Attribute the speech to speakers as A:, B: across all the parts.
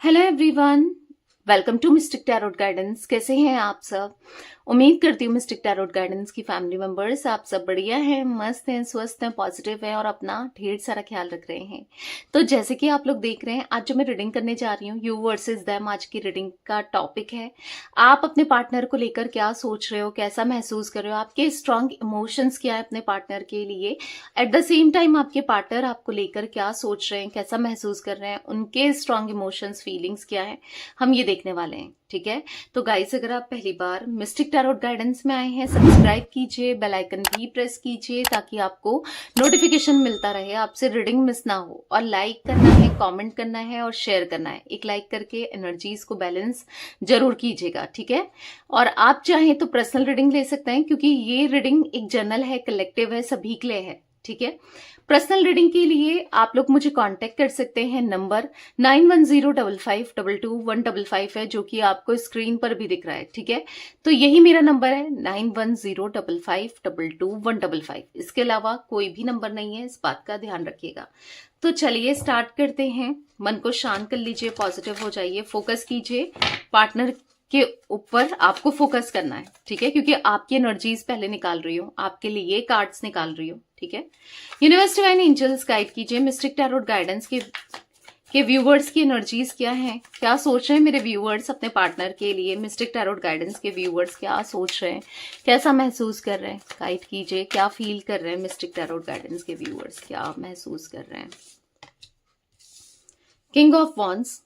A: Hello everyone, welcome to Mystic Tarot Guidance. कैसे हैं आप सब? उम्मीद करती हूँ मिस्टिक टैरोट गाइडेंस की फैमिली मेंबर्स आप सब बढ़िया हैं, मस्त हैं, स्वस्थ हैं, पॉजिटिव हैं और अपना ढेर सारा ख्याल रख रहे हैं। तो जैसे कि आप लोग देख रहे हैं, आज जो मैं रीडिंग करने जा रही हूँ, यू वर्सेस देम, आज की रीडिंग का टॉपिक है आप अपने पार्टनर को लेकर क्या सोच रहे हो, कैसा महसूस कर रहे हो, आपके स्ट्रांग इमोशंस क्या है अपने पार्टनर के लिए। एट द सेम टाइम आपके पार्टनर आपको लेकर क्या सोच रहे हैं, कैसा महसूस कर रहे हैं, उनके स्ट्रांग इमोशंस, फीलिंग्स क्या है, हम ये देखने वाले हैं। ठीक है, तो गाइस अगर आप पहली बार मिस्टिक टैरोट गाइडेंस में आए हैं, सब्सक्राइब कीजिए, बेल आइकन भी प्रेस कीजिए ताकि आपको नोटिफिकेशन मिलता रहे, आपसे रीडिंग मिस ना हो। और लाइक करना है, कमेंट करना है और शेयर करना है। एक लाइक करके एनर्जीज को बैलेंस जरूर कीजिएगा। ठीक है, और आप चाहें तो पर्सनल रीडिंग ले सकते हैं क्योंकि ये रीडिंग एक जनरल है, कलेक्टिव है, सभी के लिए है। ठीक है, पर्सनल रीडिंग के लिए आप लोग मुझे कांटेक्ट कर सकते हैं। नंबर 9105521555 है, जो कि आपको स्क्रीन पर भी दिख रहा है। ठीक है, तो यही मेरा नंबर है 9105522155। इसके अलावा कोई भी नंबर नहीं है, इस बात का ध्यान रखिएगा। तो चलिए स्टार्ट करते हैं। मन को शांत कर लीजिए, पॉजिटिव हो जाइए, फोकस कीजिए पार्टनर के ऊपर, आपको फोकस करना है। ठीक है, क्योंकि आपकी एनर्जीज पहले निकाल रही हूँ, आपके लिए ये कार्ड्स निकाल रही हूँ। ठीक है, यूनिवर्स डिवाइन एंजल्स गाइड कीजिए, मिस्टिक टैरोट गाइडेंस के व्यूवर्स की एनर्जीज क्या हैं, क्या सोच रहे हैं मेरे व्यूवर्स अपने पार्टनर के लिए। मिस्टिक टैरोट गाइडेंस के व्यूवर्स क्या सोच रहे हैं, कैसा महसूस कर रहे हैं, गाइड कीजिए। क्या फील कर रहे हैं मिस्टिक टैरोट गाइडेंस के व्यूवर्स, क्या महसूस कर रहे हैं। किंग ऑफ वॉन्ड्स,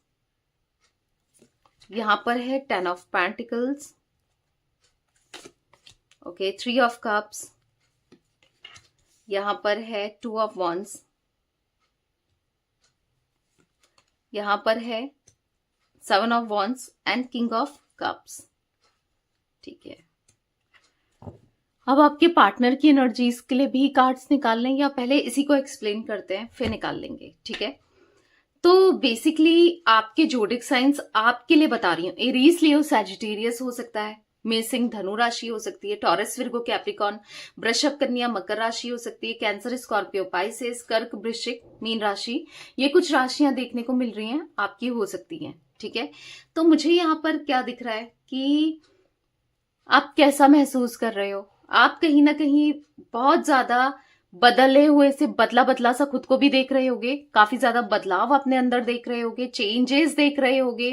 A: यहां पर है 10 of pentacles, okay, 3 of cups, यहां पर है 2 ऑफ वॉन्ड्स, यहां पर है 7 of wands and king of cups. ठीक है, अब आपके पार्टनर की एनर्जीज के लिए भी कार्ड्स निकाल लें या पहले इसी को एक्सप्लेन करते हैं फिर निकाल लेंगे। ठीक है, तो बेसिकली आपके जोडिक साइंस आपके लिए बता रही हूँ। एरीज, लियो, सैजिटेरियस हो सकता है, मेष, धनु राशि हो सकती है, टॉरस, विर्गो, कैप्रिकॉन, वृषभ, कन्या, मकर राशि हो सकती है, कैंसर, स्कॉर्पियो, पाइसेस, कर्क, वृश्चिक, मीन राशि। ये कुछ राशियां देखने को मिल रही हैं, आपकी हो सकती हैं। ठीक है, तो मुझे यहाँ पर क्या दिख रहा है कि आप कैसा महसूस कर रहे हो। आप कहीं ना कहीं बहुत ज्यादा बदले हुए से बदला बदला सा खुद को भी देख रहे होगे, काफी ज्यादा बदलाव अपने अंदर देख रहे होगे, चेंजेस देख रहे होगे,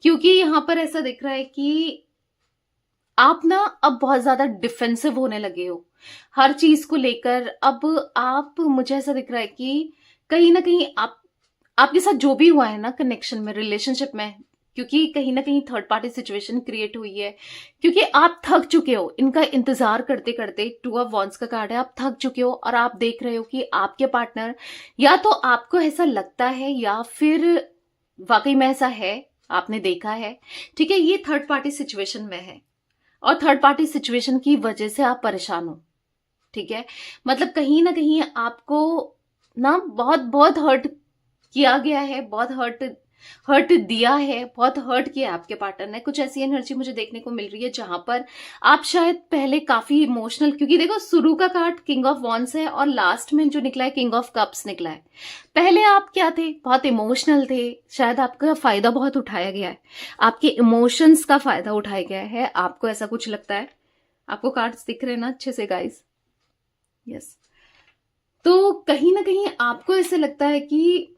A: क्योंकि यहां पर ऐसा दिख रहा है कि आप ना अब बहुत ज्यादा डिफेंसिव होने लगे हो हर चीज को लेकर। अब आप, मुझे ऐसा दिख रहा है कि कहीं ना कहीं आपके साथ जो भी हुआ है ना कनेक्शन में, रिलेशनशिप में, क्योंकि कहीं ना कहीं थर्ड पार्टी सिचुएशन क्रिएट हुई है, क्योंकि आप थक चुके हो इनका इंतजार करते करते। 2 ऑफ वॉन्ड्स का कार्ड है, आप थक चुके हो और आप देख रहे हो कि आपके पार्टनर, या तो आपको ऐसा लगता है या फिर वाकई में ऐसा है, आपने देखा है। ठीक है, ये थर्ड पार्टी सिचुएशन में है और थर्ड पार्टी सिचुएशन की वजह से आप परेशान हो। ठीक है, मतलब कहीं ना कहीं आपको ना बहुत बहुत हर्ट किया गया है, बहुत हर्ट दिया है, बहुत हर्ट किया आपके पार्टनर ने। कुछ ऐसी एनर्जी मुझे देखने को मिल रही है जहां पर आप शायद पहले काफी इमोशनल, क्योंकि देखो शुरू का कार्ड किंग ऑफ वॉन्ड्स है और लास्ट में जो निकला है किंग ऑफ कप्स निकला है। पहले आप क्या थे, बहुत इमोशनल थे, शायद आपका फायदा बहुत उठाया गया है, आपके इमोशंस का फायदा उठाया गया है, आपको ऐसा कुछ लगता है। आपको कार्ड्स दिख रहे हैं ना अच्छे से गाइस? यस, तो कहीं ना कहीं आपको ऐसा लगता है कि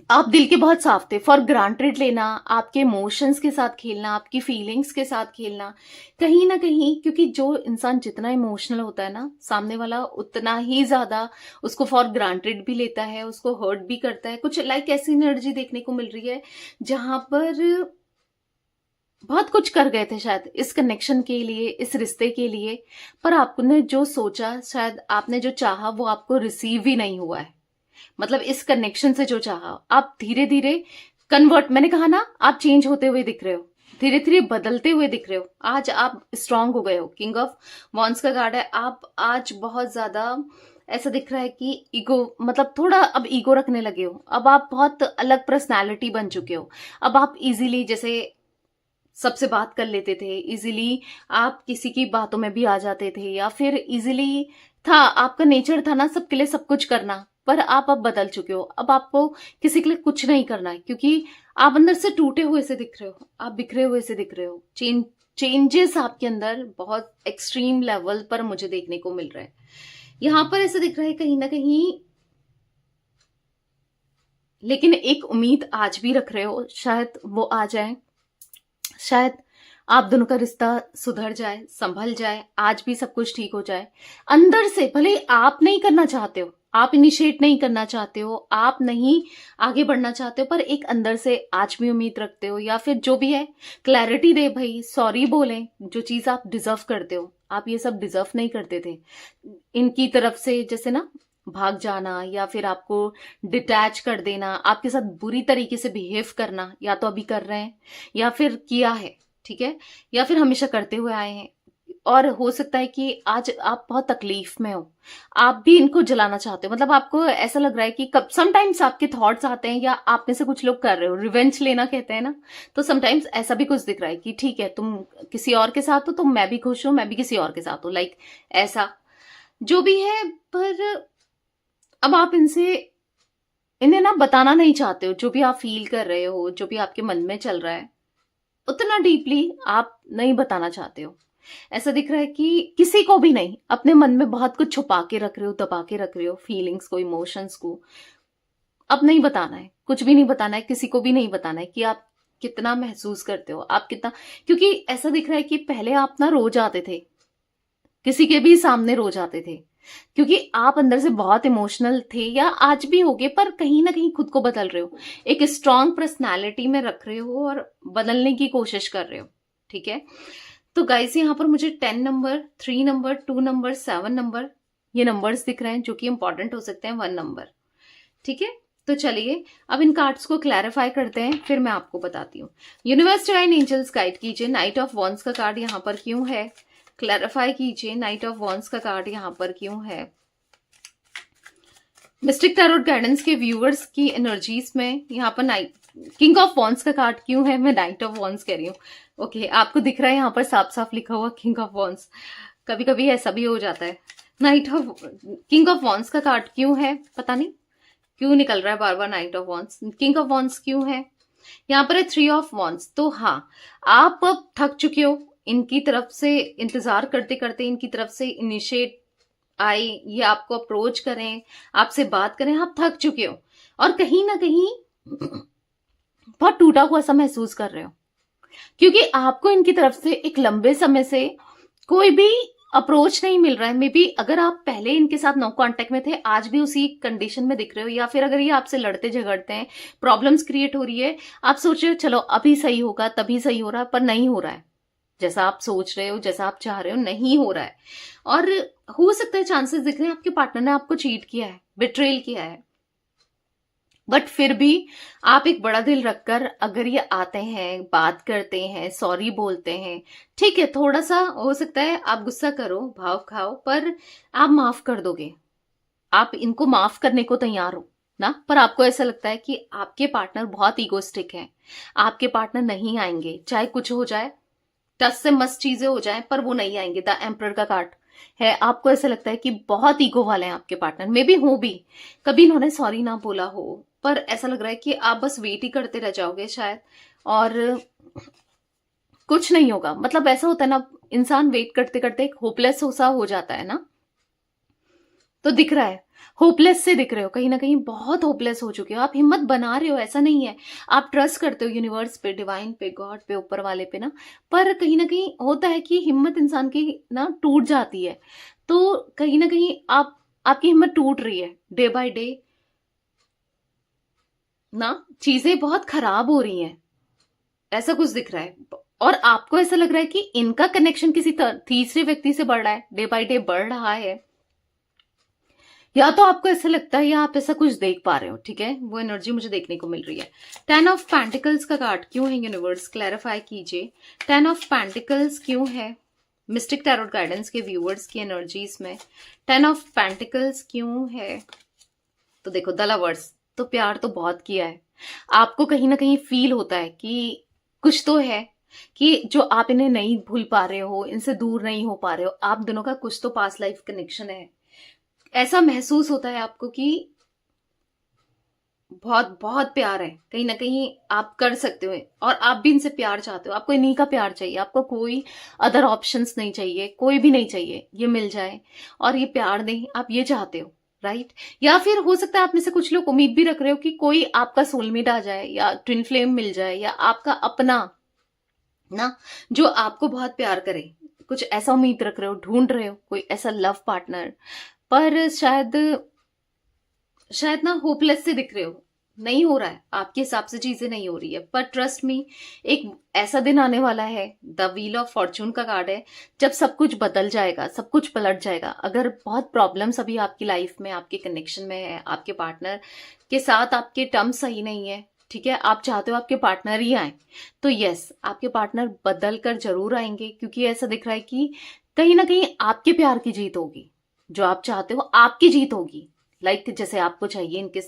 A: आप दिल के बहुत साफ थे। फॉर ग्रांटेड लेना, आपके इमोशंस के साथ खेलना, आपकी फीलिंग्स के साथ खेलना, कहीं ना कहीं, क्योंकि जो इंसान जितना इमोशनल होता है ना, सामने वाला उतना ही ज्यादा उसको फॉर ग्रांटेड भी लेता है, उसको हर्ट भी करता है। कुछ लाइक ऐसी एनर्जी देखने को मिल रही है जहां पर बहुत कुछ कर गए थे शायद इस कनेक्शन के लिए, इस रिश्ते के लिए, पर आपने जो सोचा, शायद आपने जो चाहा वो आपको रिसीव ही नहीं हुआ है। मतलब इस कनेक्शन से जो चाहा, आप धीरे धीरे कन्वर्ट, मैंने कहा ना, आप चेंज होते हुए दिख रहे हो, धीरे धीरे बदलते हुए दिख रहे हो। आज आप स्ट्रांग हो गए हो। किंग ऑफ वॉन्ड्स का कार्ड है, आप आज बहुत ज्यादा ऐसा दिख रहा है कि ईगो, मतलब थोड़ा अब ईगो रखने लगे हो। अब आप बहुत अलग पर्सनालिटी बन चुके हो। अब आप इजीली जैसे सबसे बात कर लेते थे, इजीली आप किसी की बातों में भी आ जाते थे, या फिर इजीली था, आपका नेचर था ना सबके लिए सब कुछ करना, पर आप अब बदल चुके हो। अब आपको किसी के लिए कुछ नहीं करना है, क्योंकि आप अंदर से टूटे हुए से दिख रहे हो, आप बिखरे हुए से दिख रहे हो। चेंजेस आपके अंदर बहुत एक्सट्रीम लेवल पर मुझे देखने को मिल रहा है। यहां पर ऐसे दिख रहा है कहीं ना कहीं, लेकिन एक उम्मीद आज भी रख रहे हो, शायद वो आ जाए, शायद आप दोनों का रिश्ता सुधर जाए, संभल जाए, आज भी सब कुछ ठीक हो जाए। अंदर से भले आप नहीं करना चाहते हो, आप इनिशिएट नहीं करना चाहते हो, आप नहीं आगे बढ़ना चाहते हो, पर एक अंदर से आज भी उम्मीद रखते हो, या फिर जो भी है क्लैरिटी दे भाई, सॉरी बोलें, जो चीज आप डिजर्व करते हो। आप ये सब डिजर्व नहीं करते थे। इनकी तरफ से जैसे ना भाग जाना, या फिर आपको डिटैच कर देना, आपके साथ बुरी तरीके से बिहेव करना, या तो अभी कर रहे हैं या फिर किया है, ठीक है, या फिर हमेशा करते हुए आए हैं। और हो सकता है कि आज आप बहुत तकलीफ में हो, आप भी इनको जलाना चाहते हो। मतलब आपको ऐसा लग रहा है कि कब समटाइम्स आपके थॉट्स आते हैं, या आप में से कुछ लोग कर रहे हो, रिवेंज लेना कहते हैं ना, तो समटाइम्स ऐसा भी कुछ दिख रहा है कि ठीक है तुम किसी और के साथ हो, तो मैं भी खुश हूं, मैं भी किसी और के साथ हूं, लाइक ऐसा जो भी है। पर अब आप इन्हें ना बताना नहीं चाहते हो, जो भी आप फील कर रहे हो, जो भी आपके मन में चल रहा है, उतना डीपली आप नहीं बताना चाहते हो। ऐसा दिख रहा है कि किसी को भी नहीं, अपने मन में बहुत कुछ छुपा के रख रहे हो, दबा के रख रहे हो, फीलिंग्स को, इमोशंस को। अब नहीं बताना है, कुछ भी नहीं बताना है, किसी को भी नहीं बताना है कि आप कितना महसूस करते हो, आप कितना, क्योंकि ऐसा दिख रहा है कि पहले आप ना रो जाते थे, किसी के भी सामने रो जाते थे, क्योंकि आप अंदर से बहुत इमोशनल थे, या आज भी होगे, पर कहीं ना कहीं खुद को बदल रहे हो, एक स्ट्रांग पर्सनालिटी में रख रहे हो और बदलने की कोशिश कर रहे हो, ठीक है। तो गाइस यहाँ पर मुझे 10 नंबर, 3 नंबर, 2 नंबर, 7 नंबर, ये नंबर्स दिख रहे हैं जो कि इंपॉर्टेंट हो सकते हैं, 1 नंबर, ठीक है। तो चलिए अब इन कार्ड्स को क्लैरिफाई करते हैं, फिर मैं आपको बताती हूँ। यूनिवर्स डिवाइन एंजल्स गाइड कीजिए, नाइट ऑफ वॉन्ड्स का कार्ड यहाँ पर क्यों है, क्लैरिफाई कीजिए, नाइट ऑफ वॉन्ड्स का कार्ड यहाँ पर क्यों है। मिस्टिक टैरोट गाइडेंस के व्यूअर्स की एनर्जीज में यहाँ पर नाइट किंग ऑफ वॉन्ड्स का कार्ड क्यों है, मैं नाइट ऑफ वॉन्ड्स कह रही हूँ। ओके, आपको दिख रहा है यहाँ पर साफ साफ लिखा हुआ किंग ऑफ वॉन्ड्स, कभी कभी ऐसा भी हो जाता है। Knight of king of wands का कार्ड क्यों है, पता नहीं क्यों निकल रहा है बार बार knight of wands, king of wands क्यों है। यहाँ पर है 3 ऑफ वॉन्ड्स। तो हाँ, आप अब थक चुके हो, इनकी तरफ से इंतजार करते करते, इनकी तरफ से इनिशिएट आए, ये आपको अप्रोच करें, आपसे बात करें, आप थक चुके हो और कहीं ना कहीं बहुत टूटा हुआ सा महसूस कर रहे हो, क्योंकि आपको इनकी तरफ से एक लंबे समय से कोई भी अप्रोच नहीं मिल रहा है। मे बी अगर आप पहले इनके साथ नो कांटेक्ट में थे, आज भी उसी कंडीशन में दिख रहे हो, या फिर अगर ये आपसे लड़ते झगड़ते हैं, प्रॉब्लम्स क्रिएट हो रही है, आप सोच रहे हो चलो अभी सही होगा, तभी सही हो रहा है, पर नहीं हो रहा है जैसा आप सोच रहे हो, जैसा आप चाह रहे हो, नहीं हो रहा है। और हो सकता है चांसेस दिख रहे हैं आपके पार्टनर ने आपको चीट किया है, बिट्रेल किया है, बट फिर भी आप एक बड़ा दिल रखकर अगर ये आते हैं, बात करते हैं, सॉरी बोलते हैं, ठीक है, थोड़ा सा हो सकता है आप गुस्सा करो, भाव खाओ, पर आप माफ कर दोगे, आप इनको माफ करने को तैयार हो ना। पर आपको ऐसा लगता है कि आपके पार्टनर बहुत ईगोस्टिक है, आपके पार्टनर नहीं आएंगे, चाहे कुछ हो जाए, टस से मस चीजें हो जाए, पर वो नहीं आएंगे। द एम्परर का कार्ड है, आपको ऐसा लगता है कि बहुत ईगो वाले हैं आपके पार्टनर, मे बी हो भी, कभी इन्होंने सॉरी ना बोला हो, पर ऐसा लग रहा है कि आप बस वेट ही करते रह जाओगे शायद, और कुछ नहीं होगा। मतलब ऐसा होता है ना, इंसान वेट करते करते होपलेस सा हो जाता है ना, तो दिख रहा है होपलेस से दिख रहे हो, कहीं ना कहीं बहुत होपलेस हो चुके हो। आप हिम्मत बना रहे हो, ऐसा नहीं है, आप ट्रस्ट करते हो यूनिवर्स पे, डिवाइन पे, गॉड पे, ऊपर वाले पे ना, पर कहीं ना कहीं होता है कि हिम्मत इंसान की ना टूट जाती है। तो कहीं ना कहीं आपकी हिम्मत टूट रही है डे बाय डे ना, चीजें बहुत खराब हो रही हैं, ऐसा कुछ दिख रहा है। और आपको ऐसा लग रहा है कि इनका कनेक्शन किसी तीसरे व्यक्ति से बढ़ रहा है, डे बाय डे बढ़ रहा है, या तो आपको ऐसा लगता है या आप ऐसा कुछ देख पा रहे हो, ठीक है, वो एनर्जी मुझे देखने को मिल रही है। 10 ऑफ पेंटिकल्स का कार्ड क्यों है यूनिवर्स, क्लैरिफाई कीजिए, 10 ऑफ पेंटिकल्स क्यों है मिस्टिक टैरोट गाइडेंस के व्यूअर्स की एनर्जीज में, 10 ऑफ पेंटिकल्स क्यों है। तो देखो द लवर्स, तो प्यार तो बहुत किया है, आपको कहीं ना कहीं फील होता है कि कुछ तो है, कि जो आप इन्हें नहीं भूल पा रहे हो, इनसे दूर नहीं हो पा रहे हो, आप दोनों का कुछ तो पास्ट लाइफ कनेक्शन है। ऐसा महसूस होता है आपको कि बहुत बहुत प्यार है, कहीं ना कहीं आप कर सकते हो, और आप भी इनसे प्यार चाहते हो, आपको इन्हीं का प्यार चाहिए, आपको कोई अदर ऑप्शंस नहीं चाहिए, कोई भी नहीं चाहिए, ये मिल जाए और ये प्यार नहीं, आप ये चाहते हो, राइट। या फिर हो सकता है आप में से कुछ लोग उम्मीद भी रख रहे हो कि कोई आपका सोलमेट आ जाए या ट्विन फ्लेम मिल जाए या आपका अपना ना, जो आपको बहुत प्यार करे, कुछ ऐसा उम्मीद रख रहे हो, ढूंढ रहे हो कोई ऐसा लव पार्टनर, पर शायद शायद ना होपलेस से दिख रहे हो, नहीं हो रहा है, आपके हिसाब से चीजें नहीं हो रही है। पर ट्रस्ट मी, एक ऐसा दिन आने वाला है, द व्हील ऑफ फॉर्चून का कार्ड है, जब सब कुछ बदल जाएगा, सब कुछ पलट जाएगा। अगर बहुत प्रॉब्लम्स अभी आपकी लाइफ में, आपके कनेक्शन में है, आपके पार्टनर के साथ आपके टर्म्स सही नहीं है, ठीक है, आप चाहते हो आपके पार्टनर ही आए, तो यस, आपके पार्टनर बदल कर जरूर आएंगे, क्योंकि ऐसा दिख रहा है कि कहीं ना कहीं आपके प्यार की जीत होगी, जो आप चाहते हो आपकी जीत होगी। जैसे आपको चाहिए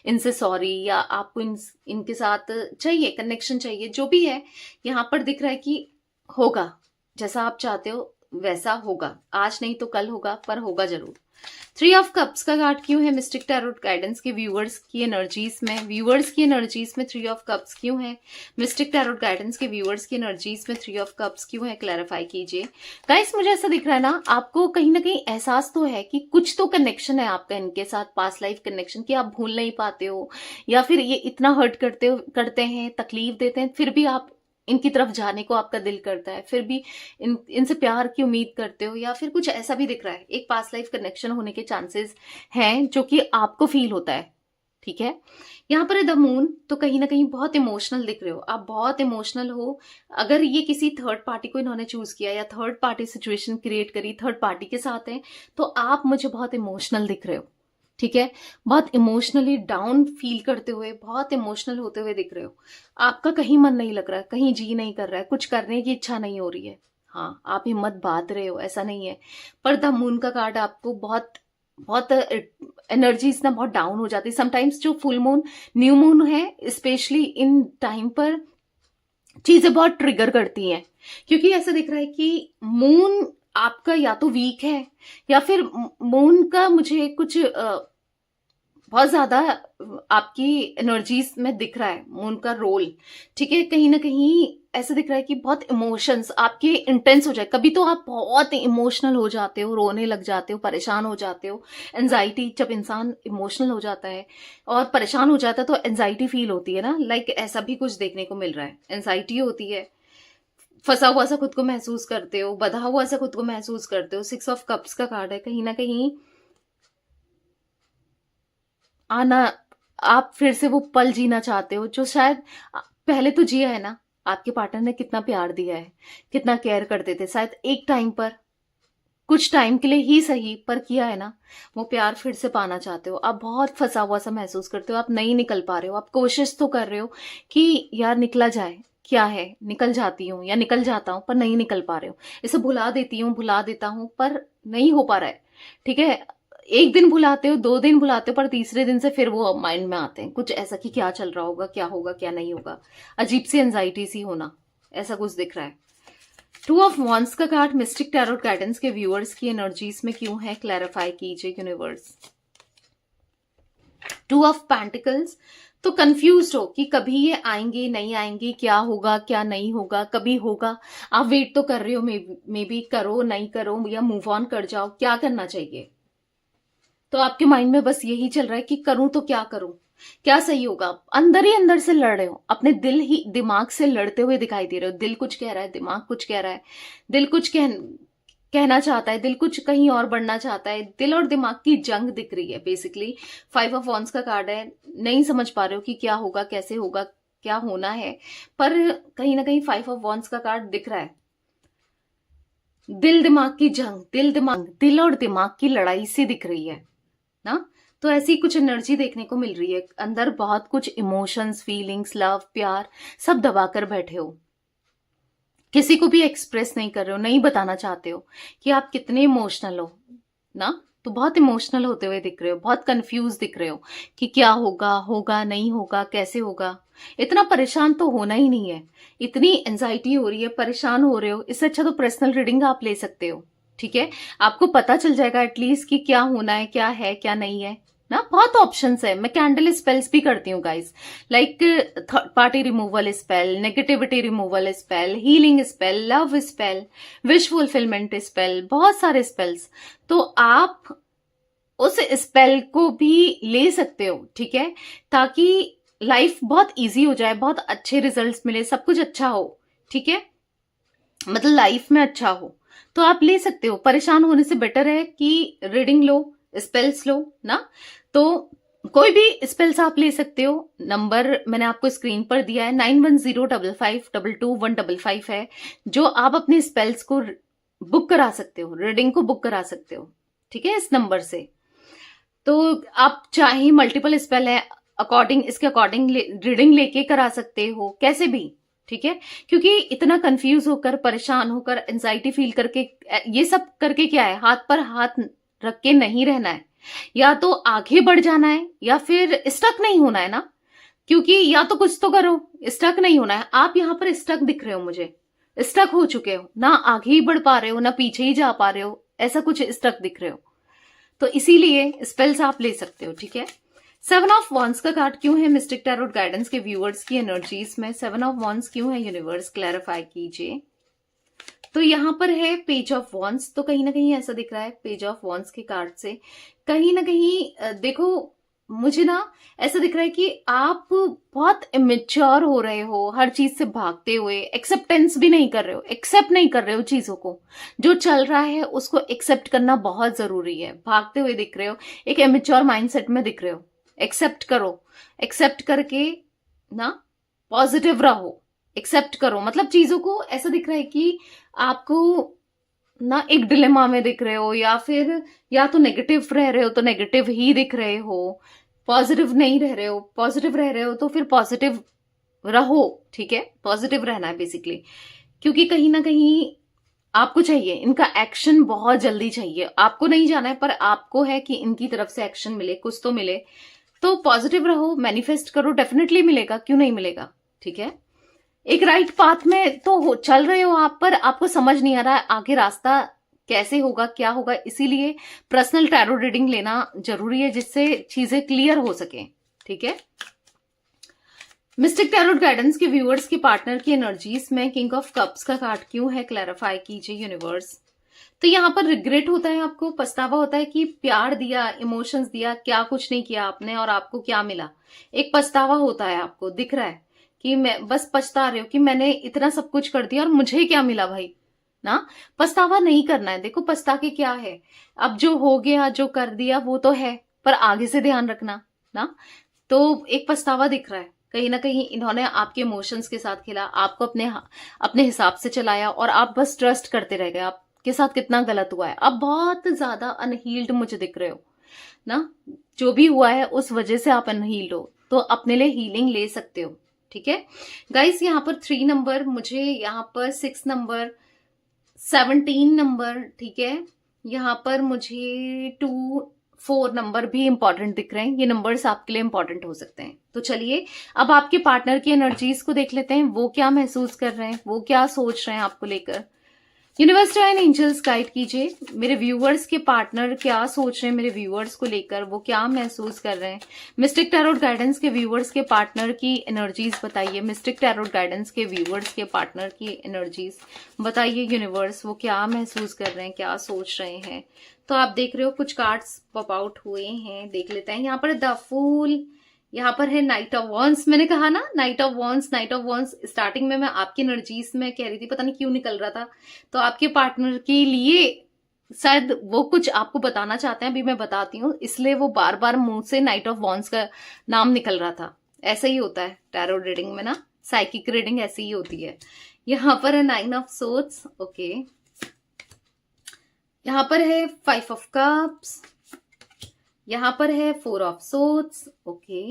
A: इनसे सॉरी, या आपको इनके साथ चाहिए, कनेक्शन चाहिए, जो भी है, यहाँ पर दिख रहा है कि होगा, जैसा आप चाहते हो वैसा होगा, आज नहीं तो कल होगा, पर होगा जरूर। 3 ऑफ कप्स का कार्ड क्यों है मिस्टिक टैरोट गाइडेंस के व्यूअर्स की एनर्जीज में? 3 ऑफ कप्स क्यों है मिस्टिक टैरोट गाइडेंस के व्यूअर्स की एनर्जीज में? 3 ऑफ कप्स क्यों है, क्लैरिफाई कीजिए गाइस। मुझे ऐसा दिख रहा है ना, आपको कहीं ना कहीं एहसास तो है कि कुछ तो कनेक्शन है आपका इनके साथ, पास्ट लाइफ कनेक्शन, कि आप भूल नहीं पाते हो, या फिर ये इतना हर्ट करते हैं, तकलीफ देते हैं, फिर भी आप इनकी तरफ जाने को आपका दिल करता है, फिर भी इनसे प्यार की उम्मीद करते हो, या फिर कुछ ऐसा भी दिख रहा है, एक पास्ट लाइफ कनेक्शन होने के चांसेस हैं, जो कि आपको फील होता है, ठीक है। यहाँ पर द मून, तो कहीं ना कहीं बहुत इमोशनल दिख रहे हो, आप बहुत इमोशनल हो। अगर ये किसी थर्ड पार्टी को इन्होंने चूज किया या थर्ड पार्टी सिचुएशन क्रिएट करी, थर्ड पार्टी के साथ है, तो आप मुझे बहुत इमोशनल दिख रहे हो, ठीक है, बहुत इमोशनली डाउन फील करते हुए, बहुत इमोशनल होते हुए दिख रहे हो। आपका कहीं मन नहीं लग रहा है, कहीं जी नहीं कर रहा है, कुछ करने की इच्छा नहीं हो रही है। हाँ, आप हिम्मत बांध रहे हो, ऐसा नहीं है, पर द मून का कार्ड आपको बहुत बहुत एनर्जीज ना बहुत डाउन हो जाती है समटाइम्स। जो फुल मून, न्यू मून है, स्पेशली इन टाइम पर चीजें बहुत ट्रिगर करती हैं, क्योंकि ऐसा दिख रहा है कि मून आपका या तो वीक है, या फिर मून का मुझे कुछ बहुत ज्यादा आपकी एनर्जीज में दिख रहा है मून का रोल, ठीक है। कहीं ना कहीं ऐसा दिख रहा है कि बहुत इमोशंस आपके इंटेंस हो जाए, कभी तो आप बहुत इमोशनल हो जाते हो, रोने लग जाते हो, परेशान हो जाते हो। एंजाइटी, जब इंसान इमोशनल हो जाता है और परेशान हो जाता है तो एंजाइटी फील होती है ना, ऐसा भी कुछ देखने को मिल रहा है, एंजाइटी होती है, फंसा हुआ सा खुद को महसूस करते हो, बधा हुआ सा खुद को महसूस करते हो। 6 ऑफ कप्स का कार्ड है, कहीं ना कहीं आना, आप फिर से वो पल जीना चाहते हो जो शायद पहले तो जिया है ना, आपके पार्टनर ने कितना प्यार दिया है, कितना केयर करते थे, शायद एक टाइम पर, कुछ टाइम के लिए ही सही, पर किया है ना, वो प्यार फिर से पाना चाहते हो। आप बहुत फंसा हुआ सा महसूस करते हो, आप नहीं निकल पा रहे हो, आप कोशिश तो कर रहे हो कि यार निकला जाए, क्या है, निकल जाती हूँ या निकल जाता हूँ, पर नहीं निकल पा रहे हो। इसे भुला देती हूँ, भुला देता हूँ, पर नहीं हो पा रहा है, ठीक है। एक दिन भुलाते हो, 2 दिन भुलाते हो, पर तीसरे दिन से फिर वो माइंड में आते हैं, कुछ ऐसा कि क्या चल रहा होगा, क्या होगा, क्या नहीं होगा, अजीब सी एंजाइटी सी होना, ऐसा कुछ दिख रहा है। 2 ऑफ वॉन्ड्स का कार्ड मिस्टिक टैरोट गाइडेंस के व्यूअर्स की एनर्जीज में क्यों है, क्लैरिफाई कीजिए यूनिवर्स। 2 ऑफ पेंटिकल्स, तो कंफ्यूज हो कि कभी ये आएंगे नहीं आएंगे, क्या होगा क्या नहीं होगा, कभी होगा, आप वेट तो कर रहे हो, मे बी करो नहीं करो, या मूव ऑन कर जाओ, क्या करना चाहिए। तो आपके माइंड में बस यही चल रहा है कि करूं तो क्या करूं, क्या सही होगा। अंदर ही अंदर से लड़ रहे हो, अपने दिमाग से लड़ते हुए दिखाई दे रहे हो। दिल कुछ कह रहा है, दिमाग कुछ कह रहा है, दिल कुछ कहना चाहता है, दिल कुछ कहीं और बढ़ना चाहता है, दिल और दिमाग की जंग दिख रही है बेसिकली। 5 ऑफ वॉन्ड्स का कार्ड है, नहीं समझ पा रहे हो कि क्या होगा, कैसे होगा, क्या होना है, पर कहीं ना कहीं 5 ऑफ वॉन्ड्स का कार्ड दिख रहा है, दिल दिमाग की जंग, दिल और दिमाग की लड़ाई सी दिख रही है ना। तो ऐसी कुछ एनर्जी देखने को मिल रही है, अंदर बहुत कुछ इमोशंस, फीलिंग्स, लव, प्यार सब दबाकर बैठे हो, किसी को भी एक्सप्रेस नहीं कर रहे हो, नहीं बताना चाहते हो कि आप कितने इमोशनल हो ना। तो बहुत इमोशनल होते हुए दिख रहे हो, बहुत कंफ्यूज दिख रहे हो कि क्या होगा, होगा नहीं होगा, कैसे होगा। इतना परेशान तो होना ही नहीं है, इतनी एंजाइटी हो रही है, परेशान हो रहे हो, इससे अच्छा तो पर्सनल रीडिंग आप ले सकते हो, ठीक है। आपको पता चल जाएगा एटलीस्ट कि क्या होना है, क्या नहीं है, ना, बहुत ऑप्शंस है। मैं कैंडल स्पेल्स भी करती हूँ guys, like third party removal spell, negativity removal spell, healing spell, love spell, wish fulfilment spell, बहुत सारे स्पेल्स। तो आप उस स्पेल को भी ले सकते हो, ठीक है, ताकि लाइफ बहुत इजी हो जाए, बहुत अच्छे रिजल्ट्स मिले, सब कुछ अच्छा हो, ठीक है, मतलब लाइफ में अच्छा हो। तो आप ले सकते हो, परेशान होने से बेटर है कि रीडिंग लो, स्पेल्स लो ना। तो कोई भी स्पेल्स आप ले सकते हो। नंबर मैंने आपको स्क्रीन पर दिया है, 9105522155 है, जो आप अपने स्पेल्स को बुक करा सकते हो, रीडिंग को बुक करा सकते हो, ठीक है, इस नंबर से। तो आप चाहे मल्टीपल स्पेल है, इसके अकॉर्डिंग रीडिंग लेके करा सकते हो, कैसे भी, ठीक है। क्योंकि इतना कंफ्यूज होकर, परेशान होकर, एंजाइटी फील करके, ये सब करके क्या है, हाथ पर हाथ रख के नहीं रहना है। या तो आगे बढ़ जाना है या फिर स्टक नहीं होना है ना। क्योंकि या तो कुछ तो करो, स्टक नहीं होना है। आप यहां पर स्टक दिख रहे हो मुझे, स्टक हो चुके हो ना, आगे ही बढ़ पा रहे हो ना, पीछे ही जा पा रहे हो, ऐसा कुछ स्टक दिख रहे हो। तो इसीलिए स्पेल्स आप ले सकते हो, ठीक है। 7 ऑफ वॉन्स का कार्ड क्यों है मिस्टिक टैरोट गाइडेंस के व्यूअर्स की एनर्जीज में? 7 ऑफ वॉन्स क्यों है, यूनिवर्स क्लैरिफाई कीजिए। तो यहां पर है पेज ऑफ वॉन्स, तो कहीं ना कहीं ऐसा दिख रहा है पेज ऑफ वॉन्स के कार्ड से, कहीं ना कहीं देखो, मुझे ना ऐसा दिख रहा है कि आप बहुत इमेच्योर हो रहे हो, हर चीज से भागते हुए, एक्सेप्टेंस भी नहीं कर रहे हो, एक्सेप्ट नहीं कर रहे हो चीजों को, जो चल रहा है उसको एक्सेप्ट करना बहुत जरूरी है। भागते हुए दिख रहे हो, एक इमेच्योर माइंडसेट में दिख रहे हो। एक्सेप्ट करो, एक्सेप्ट करके ना पॉजिटिव रहो, एक्सेप्ट करो, मतलब चीजों को ऐसा दिख रहा है कि आपको ना एक डिलेमा में दिख रहे हो, या फिर या तो नेगेटिव रह रहे हो तो नेगेटिव ही दिख रहे हो, पॉजिटिव नहीं रह रहे हो, पॉजिटिव रह रहे हो तो फिर पॉजिटिव रहो, ठीक है, पॉजिटिव रहना है बेसिकली। क्योंकि कहीं ना कहीं आपको चाहिए इनका एक्शन, बहुत जल्दी चाहिए, आपको नहीं जाना है पर आपको है कि इनकी तरफ से एक्शन मिले, कुछ तो मिले। तो पॉजिटिव रहो, मैनिफेस्ट करो, डेफिनेटली मिलेगा, क्यों नहीं मिलेगा, ठीक है। एक राइट पाथ में तो चल रहे हो आप, पर आपको समझ नहीं आ रहा है आगे रास्ता कैसे होगा, क्या होगा, इसीलिए पर्सनल टैरो रीडिंग लेना जरूरी है, जिससे चीजें क्लियर हो सके, ठीक है। मिस्टिक टैरोट गाइडेंस के व्यूअर्स के पार्टनर की एनर्जीज में किंग ऑफ कप्स का कार्ड क्यों है, क्लैरिफाई कीजिए यूनिवर्स। तो यहाँ पर रिग्रेट होता है, आपको पछतावा होता है कि प्यार दिया, इमोशंस दिया, क्या कुछ नहीं किया आपने और आपको क्या मिला। एक पछतावा होता है, आपको दिख रहा है कि मैं बस पछता रहे हो कि मैंने इतना सब कुछ कर दिया और मुझे क्या मिला भाई ना। पछतावा नहीं करना है, देखो पछता के क्या है, अब जो हो गया, जो कर दिया वो तो है, पर आगे से ध्यान रखना ना। तो एक पछतावा दिख रहा है, कहीं ना कहीं इन्होंने आपके इमोशंस के साथ खेला, आपको अपने हिसाब से चलाया और आप बस ट्रस्ट करते रह गए। आपके साथ कितना गलत हुआ है, अब बहुत ज्यादा अनहील्ड मुझे दिख रहे हो ना, जो भी हुआ है उस वजह से आप अनहील्ड हो, तो अपने लिए हीलिंग ले सकते हो, ठीक है गाइस। यहाँ पर 3 नंबर, मुझे यहाँ पर 6 नंबर, 17 नंबर, ठीक है, यहाँ पर मुझे 2 4 नंबर भी इंपॉर्टेंट दिख रहे हैं। ये नंबर्स आपके लिए इंपॉर्टेंट हो सकते हैं। तो चलिए अब आपके पार्टनर की एनर्जीज को देख लेते हैं, वो क्या महसूस कर रहे हैं, वो क्या सोच रहे हैं आपको लेकर। यूनिवर्स डिवाइन एंजल्स गाइड कीजिए, मेरे व्यूअर्स के पार्टनर क्या सोच रहे हैं मेरे व्यूअर्स को लेकर, वो क्या महसूस कर रहे हैं। मिस्टिक टैरोट गाइडेंस के व्यूअर्स के पार्टनर की एनर्जीज बताइए, मिस्टिक टैरोट गाइडेंस के व्यूअर्स के पार्टनर की एनर्जीज बताइए यूनिवर्स, वो क्या महसूस कर रहे हैं, क्या सोच रहे हैं। तो आप देख रहे हो कुछ कार्ड्स पॉप आउट हुए हैं, देख लेते हैं। यहाँ पर द फूल, यहाँ पर है नाइट ऑफ वॉन्स, मैंने कहा ना night of wands, night of wands starting में मैं आपकी एनर्जीज में कह रही थी, पता नहीं क्यों निकल रहा था। तो आपके पार्टनर के लिए शायद वो कुछ आपको बताना चाहते हैं, अभी मैं बताती हूँ, इसलिए वो बार बार मुंह से नाइट ऑफ वॉन्स का नाम निकल रहा था। ऐसा ही होता है टैरो रीडिंग में ना, साइकिक रीडिंग ऐसी ही होती है। यहाँ पर है 9 ऑफ सोर्ड्स, ओके। यहाँ पर है 5 ऑफ कप्स, यहाँ पर है 4 ऑफ सोर्ड्स, ओके।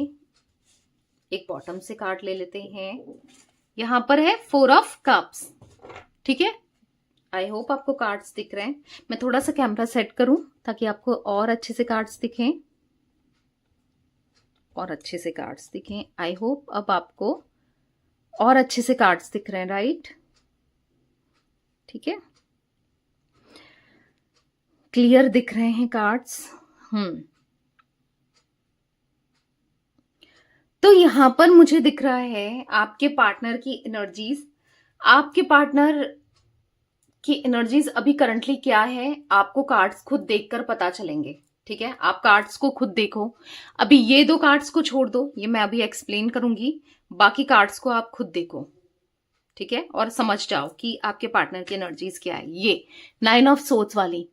A: एक बॉटम से कार्ड ले लेते हैं। यहाँ पर है 4 ऑफ कप्स, ठीक है। आई होप आपको कार्ड्स दिख रहे हैं। मैं थोड़ा सा कैमरा सेट करूं ताकि आपको और अच्छे से कार्ड्स दिखें, और अच्छे से कार्ड्स दिखें। आई होप अब आपको और अच्छे से कार्ड्स दिख रहे हैं, राइट, ठीक है, क्लियर दिख रहे हैं कार्ड्स। तो यहाँ पर मुझे दिख रहा है आपके पार्टनर की एनर्जीज। आपके पार्टनर की एनर्जीज अभी करंटली क्या है, आपको कार्ड्स खुद देखकर पता चलेंगे। ठीक है, आप कार्ड्स को खुद देखो। अभी ये 2 कार्ड्स को छोड़ दो, ये मैं अभी एक्सप्लेन करूंगी। बाकी कार्ड्स को आप खुद देखो, ठीक है, और समझ जाओ कि आपके पार्टनर की एनर्जीज क्या है। ये 9 ऑफ सोर्ड्स वाली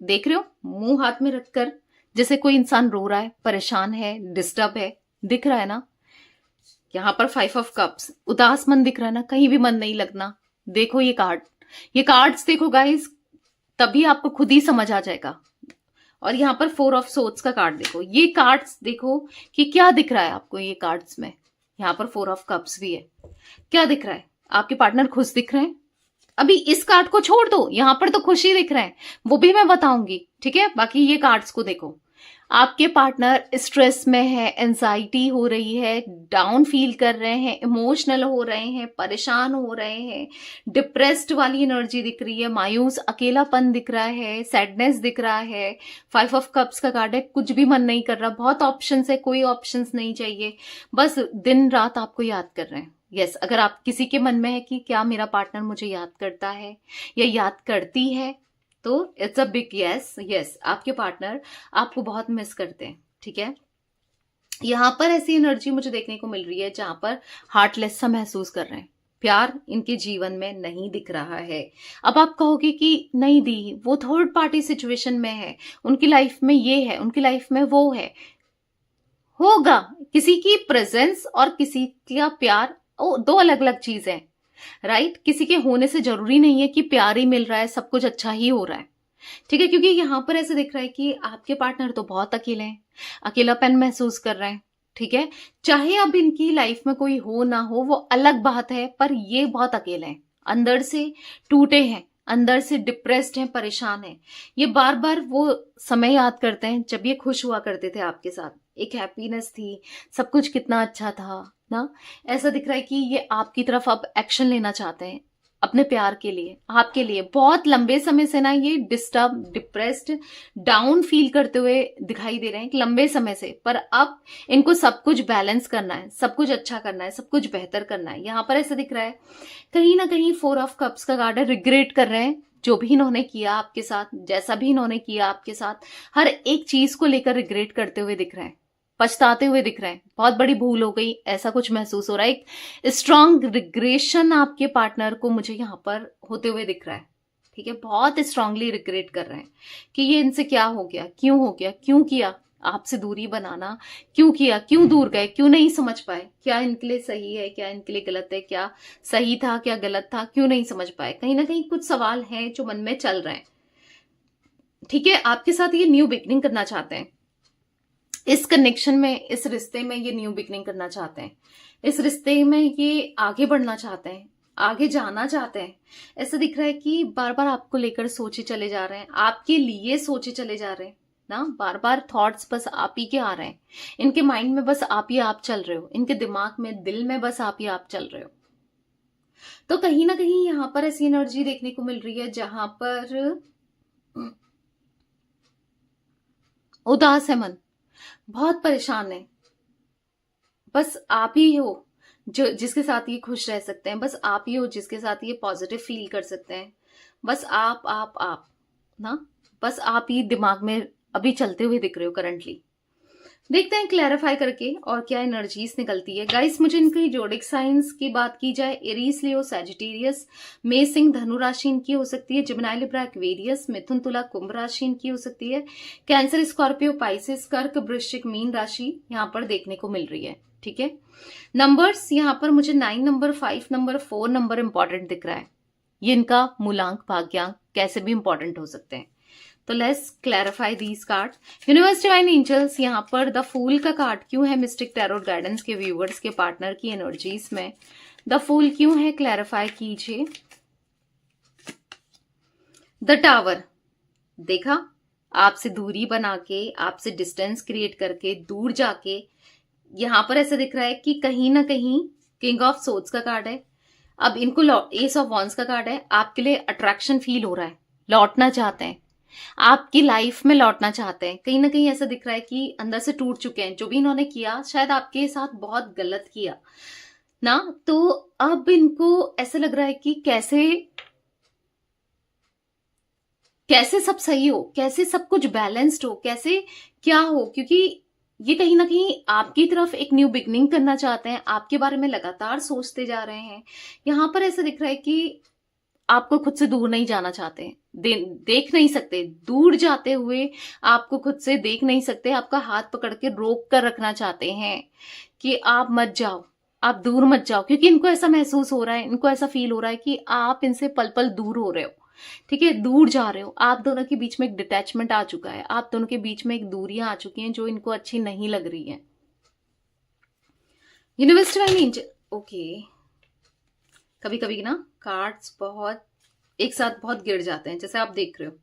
A: देख रहे हो, मुंह हाथ में रखकर जैसे कोई इंसान रो रहा है, परेशान है, डिस्टर्ब है, दिख रहा है ना। यहाँ पर 5 ऑफ कप्स, उदास मन दिख रहा है ना, कहीं भी मन नहीं लगना। देखो ये कार्ड, ये कार्ड्स देखो गाइस, तभी आपको खुद ही समझ आ जाएगा। और यहाँ पर 4 ऑफ सोर्ड्स का कार्ड देखो, ये कार्ड्स देखो कि क्या दिख रहा है आपको ये कार्ड्स में। यहाँ पर 4 ऑफ कप्स भी है, क्या दिख रहा है, आपके पार्टनर खुश दिख रहे हैं। अभी इस कार्ड को छोड़ दो, यहां पर तो खुशी दिख रहे हैं, वो भी मैं बताऊंगी, ठीक है। बाकी ये कार्ड्स को देखो, आपके पार्टनर स्ट्रेस में है, एंजाइटी हो रही है, डाउन फील कर रहे हैं, इमोशनल हो रहे हैं, परेशान हो रहे हैं, डिप्रेस्ड वाली एनर्जी दिख रही है, मायूस अकेलापन दिख रहा है, सैडनेस दिख रहा है। 5 ऑफ कप्स का कार्ड है, कुछ भी मन नहीं कर रहा, बहुत ऑप्शंस है, कोई ऑप्शंस नहीं चाहिए, बस दिन रात आपको याद कर रहे हैं। यस, अगर आप किसी के मन में है कि क्या मेरा पार्टनर मुझे याद करता है या याद करती है, तो it's a big yes. Yes, आपके पार्टनर आपको बहुत मिस करते हैं, ठीक है। यहां पर ऐसी एनर्जी मुझे देखने को मिल रही है जहां पर हार्टलेस सा महसूस कर रहे हैं, प्यार इनके जीवन में नहीं दिख रहा है। अब आप कहोगे कि नहीं दी, वो थर्ड पार्टी सिचुएशन में है, उनकी लाइफ में ये है, उनकी लाइफ में वो है। होगा, किसी की प्रेजेंस और किसी का प्यार दो अलग अलग चीज है, राइट। किसी के होने से जरूरी नहीं है कि प्यार ही मिल रहा है, सब कुछ अच्छा ही हो रहा है, ठीक है। क्योंकि यहां पर ऐसे दिख रहा है कि आपके पार्टनर तो बहुत अकेले हैं, अकेलापन महसूस कर रहे हैं, ठीक है। चाहे अब इनकी लाइफ में कोई हो ना हो वो अलग बात है, पर ये बहुत अकेले हैं, अंदर से टूटे हैं, अंदर से डिप्रेस्ड हैं, परेशान हैं। ये बार बार वो समय याद करते हैं जब ये खुश हुआ करते थे आपके साथ, एक हैप्पीनेस थी, सब कुछ कितना अच्छा था ना। ऐसा दिख रहा है कि ये आपकी तरफ अब एक्शन लेना चाहते हैं अपने प्यार के लिए, आपके लिए। बहुत लंबे समय से ना ये डिस्टर्ब, डिप्रेस्ड, डाउन फील करते हुए दिखाई दे रहे हैं, लंबे समय से। पर अब इनको सब कुछ बैलेंस करना है, सब कुछ अच्छा करना है, सब कुछ बेहतर करना है। यहां पर ऐसा दिख रहा है कहीं ना कहीं 4 ऑफ कप्स का कार्ड है, रिग्रेट कर रहे हैं जो भी इन्होंने किया आपके साथ, जैसा भी इन्होंने किया आपके साथ, हर एक चीज को लेकर रिग्रेट करते हुए दिख रहे हैं, पछताते हुए दिख रहे हैं। बहुत बड़ी भूल हो गई ऐसा कुछ महसूस हो रहा है, एक स्ट्रांग रिग्रेशन आपके पार्टनर को मुझे यहाँ पर होते हुए दिख रहा है, ठीक है। बहुत स्ट्रांगली रिग्रेट कर रहे हैं कि ये इनसे क्या हो गया, क्यों हो गया, क्यों किया, आपसे दूरी बनाना क्यों किया, क्यों दूर गए, क्यों नहीं समझ पाए क्या इनके लिए सही है, क्या इनके लिए गलत है, क्या सही था, क्या गलत था, क्यों नहीं समझ पाए। कहीं ना कहीं कुछ सवाल हैं जो मन में चल रहे हैं, ठीक है। आपके साथ ये न्यू बिगनिंग करना चाहते हैं, इस कनेक्शन में, इस रिश्ते में ये न्यू बिगनिंग करना चाहते हैं, इस रिश्ते में ये आगे बढ़ना चाहते हैं, आगे जाना चाहते हैं। ऐसा दिख रहा है कि बार बार आपको लेकर सोचे चले जा रहे हैं, आपके लिए सोचे चले जा रहे हैं ना, बार बार थॉट्स बस आप ही के आ रहे हैं, इनके माइंड में बस आप ही आप चल रहे हो, इनके दिमाग में, दिल में बस आप ही आप चल रहे हो। तो कहीं ना कहीं यहां पर ऐसी एनर्जी देखने को मिल रही है जहां पर उदास है मन, बहुत परेशान है, बस आप ही हो जो जिसके साथ ये खुश रह सकते हैं, बस आप ही हो जिसके साथ ये पॉजिटिव फील कर सकते हैं, बस आप ना, बस आप ही दिमाग में अभी चलते हुए दिख रहे हो करंटली। देखते हैं क्लैरिफाई करके और क्या एनर्जीज निकलती है। गाइस मुझे इनकी जोडिक साइंस की बात की जाए, एरीज, लियो, सैजिटेरियस, मेष, सिंह, धनु राशि इनकी हो सकती है, जिमिनी, लिब्रा, एक्वेरियस, मिथुन, तुला, कुंभ राशि इनकी हो सकती है, कैंसर, स्कॉर्पियो, पाइसेस, कर्क, वृश्चिक, मीन राशि यहाँ पर देखने को मिल रही है, ठीक है। नंबर्स यहाँ पर मुझे 9 नंबर, 5 नंबर, 4 नंबर इंपॉर्टेंट दिख रहा है। ये इनका मूलांक, भाग्यांक कैसे भी इंपॉर्टेंट हो सकते हैं। तो let's clarify these card. Universe, divine angels, यहाँ पर द फूल का कार्ड क्यों है मिस्टिक टैरोट गाइडेंस के व्यूअर्स के पार्टनर की एनर्जीज में? द फूल क्यों है, क्लैरिफाई कीजिए। द टावर, देखा, आपसे दूरी बना के, आपसे डिस्टेंस क्रिएट करके, दूर जाके, यहां पर ऐसा दिख रहा है कि कहीं ना कहीं किंग ऑफ सोर्ड्स का कार्ड है। अब इनको एस ऑफ वॉन्ड्स का कार्ड है, आपके लिए अट्रैक्शन फील हो रहा है, लौटना चाहते हैं, आपकी लाइफ में लौटना चाहते हैं। कहीं ना कहीं ऐसा दिख रहा है कि अंदर से टूट चुके हैं। जो भी इन्होंने किया शायद आपके साथ बहुत गलत किया ना, तो अब इनको ऐसा लग रहा है कि कैसे कैसे सब सही हो, कैसे सब कुछ बैलेंस्ड हो, कैसे क्या हो, क्योंकि ये कहीं ना कहीं आपकी तरफ एक न्यू बिगनिंग करना चाहते हैं, आपके बारे में लगातार सोचते जा रहे हैं। यहां पर ऐसा दिख रहा है कि आपको खुद से दूर नहीं जाना चाहते, देख नहीं सकते, दूर जाते हुए आपको खुद से देख नहीं सकते, आपका हाथ पकड़ के रोक कर रखना चाहते हैं कि आप मत जाओ, आप दूर मत जाओ, क्योंकि इनको ऐसा महसूस हो रहा है, इनको ऐसा फील हो रहा है कि आप इनसे पल पल दूर हो रहे हो। ठीक है, दूर जा रहे हो, आप दोनों के बीच में एक डिटैचमेंट आ चुका है, आप दोनों के बीच में एक दूरियां आ चुकी हैं जो इनको अच्छी नहीं लग रही है। यूनिवर्स डिवाइन एंजल, ओके, कभी कभी ना कार्ड्स बहुत एक साथ बहुत गिर जाते हैं, जैसे आप देख रहे हो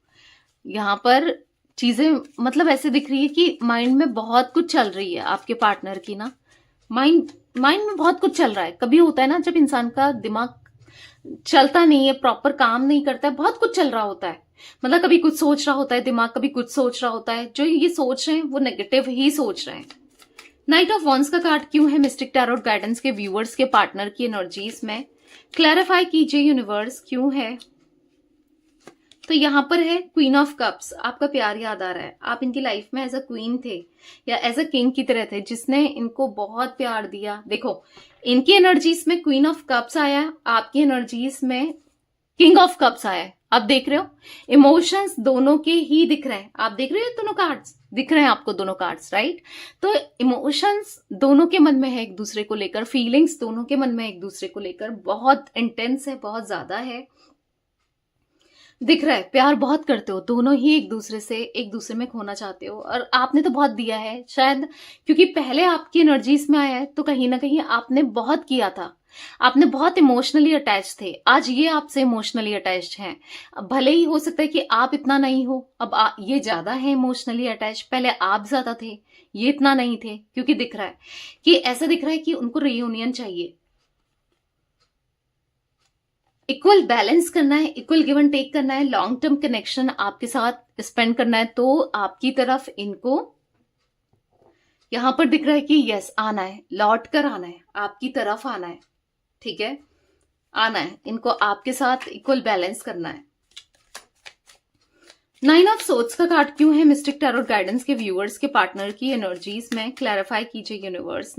A: यहाँ पर चीजें मतलब ऐसे दिख रही है कि माइंड में बहुत कुछ चल रही है आपके पार्टनर की ना, माइंड में बहुत कुछ चल रहा है। कभी होता है ना जब इंसान का दिमाग चलता नहीं है, प्रॉपर काम नहीं करता है, बहुत कुछ चल रहा होता है, मतलब कभी कुछ सोच रहा होता है दिमाग, कभी कुछ सोच रहा होता है, जो ये सोच रहे हैं वो नेगेटिव ही सोच रहे हैं। नाइट ऑफ वॉन्ड्स का कार्ड क्यों है मिस्टिक टैरोट गाइडेंस के व्यूअर्स के पार्टनर की एनर्जीज में? क्लैरिफाई कीजिए यूनिवर्स, क्यों है? तो यहां पर है क्वीन ऑफ कप्स, आपका प्यार याद आ रहा है, आप इनकी लाइफ में एज अ क्वीन थे या एज अ किंग की तरह थे जिसने इनको बहुत प्यार दिया। देखो इनकी एनर्जीज में क्वीन ऑफ कप्स आया, आपकी एनर्जीज में किंग ऑफ कप्स आया है। आप देख रहे हो इमोशंस दोनों के ही दिख रहे हैं, आप देख रहे हो दोनों कार्ड्स दिख रहे हैं आपको, दोनों कार्ड्स, राइट? तो इमोशंस दोनों के मन में है एक दूसरे को लेकर, फीलिंग्स दोनों के मन में एक दूसरे को लेकर बहुत इंटेंस है, बहुत ज्यादा है, दिख रहा है। प्यार बहुत करते हो दोनों ही एक दूसरे में खोना चाहते हो, और आपने तो बहुत दिया है शायद, क्योंकि पहले आपकी एनर्जीज में आया है तो कहीं ना कहीं आपने बहुत किया था, आपने बहुत इमोशनली अटैच थे। आज ये आपसे इमोशनली अटैच्ड हैं, भले ही हो सकता है कि आप इतना नहीं हो, अब ये ज्यादा है इमोशनली अटैच, पहले आप ज्यादा थे, ये इतना नहीं थे, क्योंकि दिख रहा है कि ऐसा दिख रहा है कि उनको रियूनियन चाहिए, इक्वल बैलेंस करना है, इक्वल गिव एंड टेक करना है, लॉन्ग टर्म कनेक्शन आपके साथ स्पेंड करना है, तो आपकी तरफ इनको यहां पर दिख रहा है कि यस आना है, लौट कर आना है, आपकी तरफ आना है, ठीक है, आना है, इनको आपके साथ इक्वल बैलेंस करना है। नाइन ऑफ सोर्ड्स का कार्ड क्यों है मिस्टिक टैरोट गाइडेंस के व्यूअर्स के पार्टनर की एनर्जीज में? क्लैरिफाई कीजिए यूनिवर्स,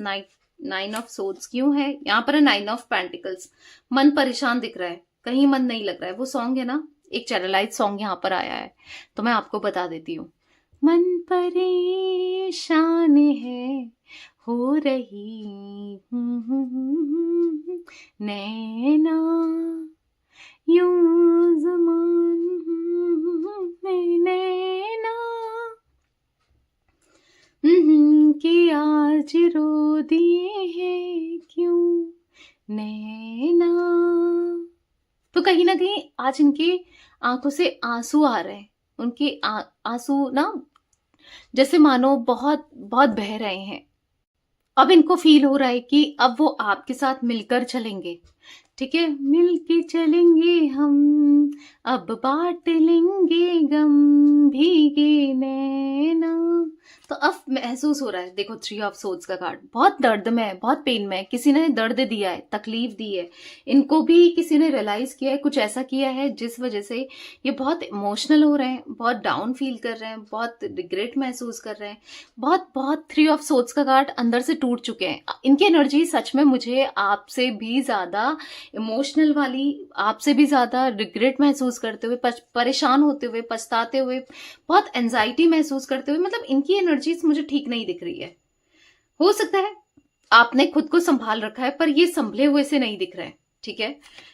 A: नाइन ऑफ सोर्ड्स क्यों है? यहाँ पर है नाइन ऑफ पेंटिकल्स, मन परेशान दिख रहा है, कहीं मन नहीं लग रहा है। वो सॉन्ग है ना, एक चैनलाइज सॉन्ग यहाँ पर आया है, तो मैं आपको बता देती हूँ। मन परेशान है हो रही नैना यूं ज़मान नैना कि आज रो दिए हैं क्यों नैना। तो कहीं ना कहीं आज इनकी आंखों से आंसू आ रहे हैं, उनके आंसू ना जैसे मानो बहुत बहुत बह रहे हैं। अब इनको फील हो रहा है कि अब वो आपके साथ मिलकर चलेंगे, ठीक है, मिलके चलेंगे हम, अब बांट लेंगे गम भीगे नैना। तो अब महसूस हो रहा है, देखो थ्री ऑफ सोर्ड्स का कार्ड, बहुत दर्द में है, बहुत पेन में है, किसी ने दर्द दिया है, तकलीफ दी है, इनको भी किसी ने रियलाइज किया है, कुछ ऐसा किया है जिस वजह से ये बहुत इमोशनल हो रहे हैं, बहुत डाउन फील कर रहे हैं, बहुत रिग्रेट महसूस कर रहे हैं, बहुत बहुत थ्री ऑफ सोर्ड्स का कार्ड अंदर से टूट चुके हैं। इनकी एनर्जी सच में मुझे आपसे भी ज्यादा इमोशनल वाली, आपसे भी ज्यादा रिग्रेट महसूस करते हुए, परेशान होते हुए, पछताते हुए, बहुत एंजाइटी महसूस करते हुए, मतलब इनकी एनर्जीज मुझे ठीक नहीं दिख रही है। हो सकता है आपने खुद को संभाल रखा है पर ये संभले हुए से नहीं दिख रहा है, ठीक है।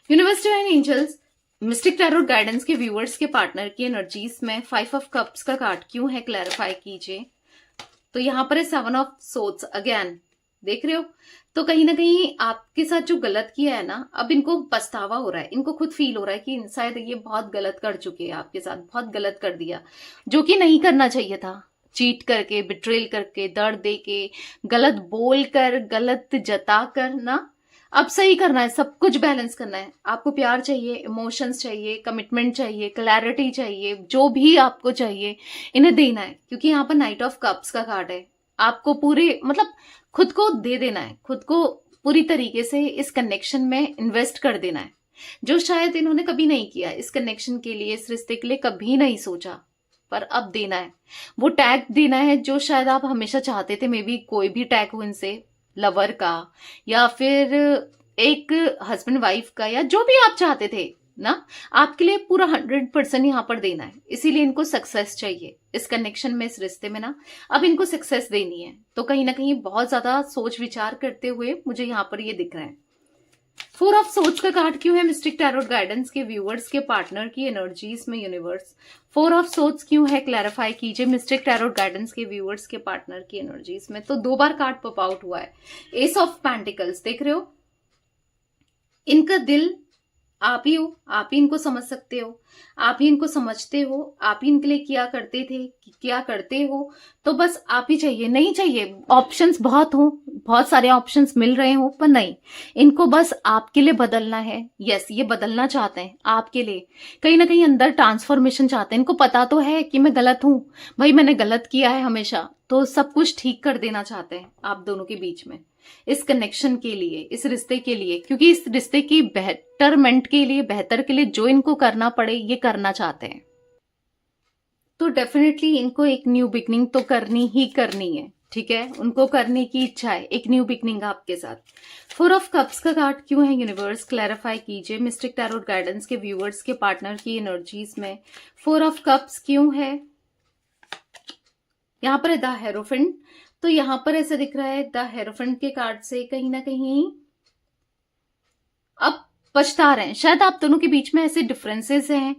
A: Universe divine angels Mystic Tarot Guidance के व्यूअर्स के पार्टनर की एनर्जीज में फाइव ऑफ कप्स का कार्ड क्यों है? क्लैरिफाई कीजिए। तो यहां पर है सेवन ऑफ सोर्ड्स अगेन, देख रहे हो, तो कहीं ना कहीं आपके साथ जो गलत किया है ना, अब इनको पछतावा हो रहा है, इनको खुद फील हो रहा है कि शायद ये बहुत गलत कर चुके हैं, आपके साथ बहुत गलत कर दिया, जो कि नहीं करना चाहिए था, चीट करके, बिट्रेल करके, दर्द दे के, गलत बोल कर, गलत जता कर ना, अब सही करना है, सब कुछ बैलेंस करना है। आपको प्यार चाहिए, इमोशंस चाहिए, कमिटमेंट चाहिए, क्लैरिटी चाहिए, जो भी आपको चाहिए इन्हें देना है, क्योंकि यहाँ पर नाइट ऑफ कप्स का कार्ड है। आपको पूरे मतलब खुद को दे देना है, खुद को पूरी तरीके से इस कनेक्शन में इन्वेस्ट कर देना है, जो शायद इन्होंने कभी नहीं किया इस कनेक्शन के लिए, इस रिश्ते के लिए कभी नहीं सोचा, पर अब देना है। वो टैग देना है जो शायद आप हमेशा चाहते थे, मे बी कोई भी टैग हो इनसे, लवर का या फिर एक हस्बैंड वाइफ का, या जो भी आप चाहते थे ना, आपके लिए पूरा 100% यहाँ पर देना है। इसीलिए इनको सक्सेस चाहिए इस कनेक्शन में, इस रिश्ते में ना अब इनको सक्सेस देनी है। तो कहीं ना कहीं बहुत ज्यादा सोच विचार करते हुए मुझे यहाँ पर ये दिख रहा है। 4 ऑफ सोर्ड्स का कार्ड क्यों है मिस्टिक टैरोट गाइडेंस के व्यूअर्स के पार्टनर की एनर्जीज में यूनिवर्स? 4 ऑफ सोर्ड्स क्यों है, क्लैरिफाई कीजिए मिस्टिक टैरोट गाइडेंस के व्यूअर्स के पार्टनर की एनर्जीज में। तो 2 बार कार्ड पॉप आउट हुआ है। एस ऑफ पेंटिकल्स देख रहे हो, इनका दिल आप ही हो, आप ही इनको समझ सकते हो, आप ही इनको समझते हो, आप ही इनके लिए क्या करते थे, क्या करते हो, तो बस आप ही चाहिए। नहीं चाहिए ऑप्शंस बहुत हो, बहुत सारे ऑप्शंस मिल रहे हो, पर नहीं, इनको बस आपके लिए बदलना है। यस, ये बदलना चाहते हैं आपके लिए, कहीं ना कहीं अंदर ट्रांसफॉर्मेशन चाहते हैं। इनको पता तो है कि मैं गलत हूं, भाई मैंने गलत किया है हमेशा, तो सब कुछ ठीक कर देना चाहते हैं आप दोनों के बीच में, इस कनेक्शन के लिए, इस रिश्ते के लिए, क्योंकि इस रिश्ते की बेहतरमेंट के लिए, बेहतर के लिए जो इनको करना पड़े ये करना चाहते हैं। तो डेफिनेटली इनको एक न्यू बिगनिंग तो करनी ही करनी है, ठीक है, उनको करने की इच्छा है एक न्यू बिगनिंग आपके साथ। 4 ऑफ कप्स का कार्ड क्यों है यूनिवर्स? क्लैरिफाई कीजिए मिस्टिक टैरोट गाइडेंस के व्यूअर्स के पार्टनर की एनर्जीज में 4 ऑफ कप्स क्यों है? यहां पर है द हेरोफेंट। तो यहां पर ऐसा दिख रहा है द हेरोफेंट के कार्ड से कहीं ना कहीं अब पछता रहे हैं शायद। आप दोनों के बीच में ऐसे डिफरेंसेस हैं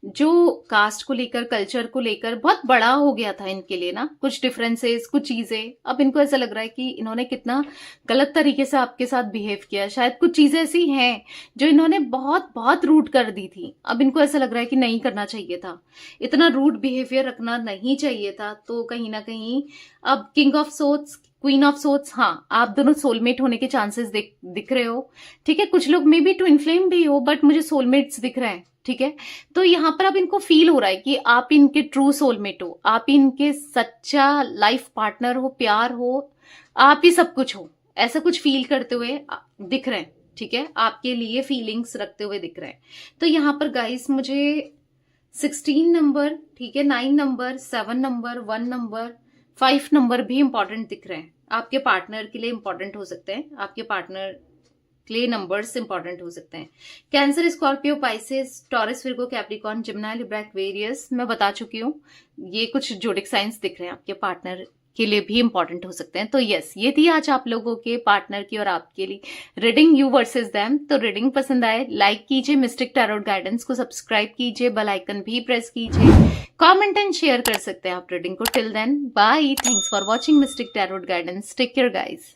A: जो कास्ट को लेकर, कल्चर को लेकर बहुत बड़ा हो गया था इनके लिए ना, कुछ डिफरेंसेस, कुछ चीजें। अब इनको ऐसा लग रहा है कि इन्होंने कितना गलत तरीके से आपके साथ बिहेव किया। शायद कुछ चीजें ऐसी हैं जो इन्होंने बहुत बहुत रूड कर दी थी। अब इनको ऐसा लग रहा है कि नहीं करना चाहिए था, इतना रूड बिहेवियर रखना नहीं चाहिए था। तो कहीं ना कहीं अब king of swords, queen of swords, हाँ आप दोनों सोलमेट होने के चांसेस दिख रहे हो, ठीक है। कुछ लोग मे बी ट्विन फ्लेम भी हो, बट मुझे सोलमेट्स दिख रहे हैं, ठीक है। तो यहाँ पर अब इनको फील हो रहा है कि आप इनके ट्रू सोलमेट हो, आप इनके सच्चा लाइफ पार्टनर हो, प्यार हो, आप ही सब कुछ हो, ऐसा कुछ फील करते हुए दिख रहे हैं, ठीक है, आपके लिए फीलिंग्स रखते हुए दिख रहे हैं। तो यहाँ पर गाइस मुझे 16 नंबर, ठीक है, 9 नंबर, 7 नंबर, 1 नंबर, 5 नंबर भी इंपॉर्टेंट दिख रहे हैं। आपके पार्टनर के लिए इंपॉर्टेंट हो सकते हैं, आपके पार्टनर के लिए नंबर्स इंपॉर्टेंट हो सकते हैं। Cancer, Scorpio, Pisces, taurus, Virgo, Capricorn, Gemini, Libra, Aquarius मैं बता चुकी हूँ। ये कुछ जोडिक साइंस दिख रहे हैं, आपके पार्टनर के लिए भी इंपॉर्टेंट हो सकते हैं। तो यस, ये थी आज आप लोगों के पार्टनर की और आपके लिए रीडिंग, यू वर्सेस देम। तो रीडिंग पसंद आए लाइक कीजिए, मिस्टिक टैरोट गाइडेंस को सब्सक्राइब कीजिए, बेल आइकन भी प्रेस कीजिए, कमेंट एंड शेयर कर सकते हैं आप रीडिंग को। Till then bye, thanks for watching Mystic Tarot Guidance, take care guys.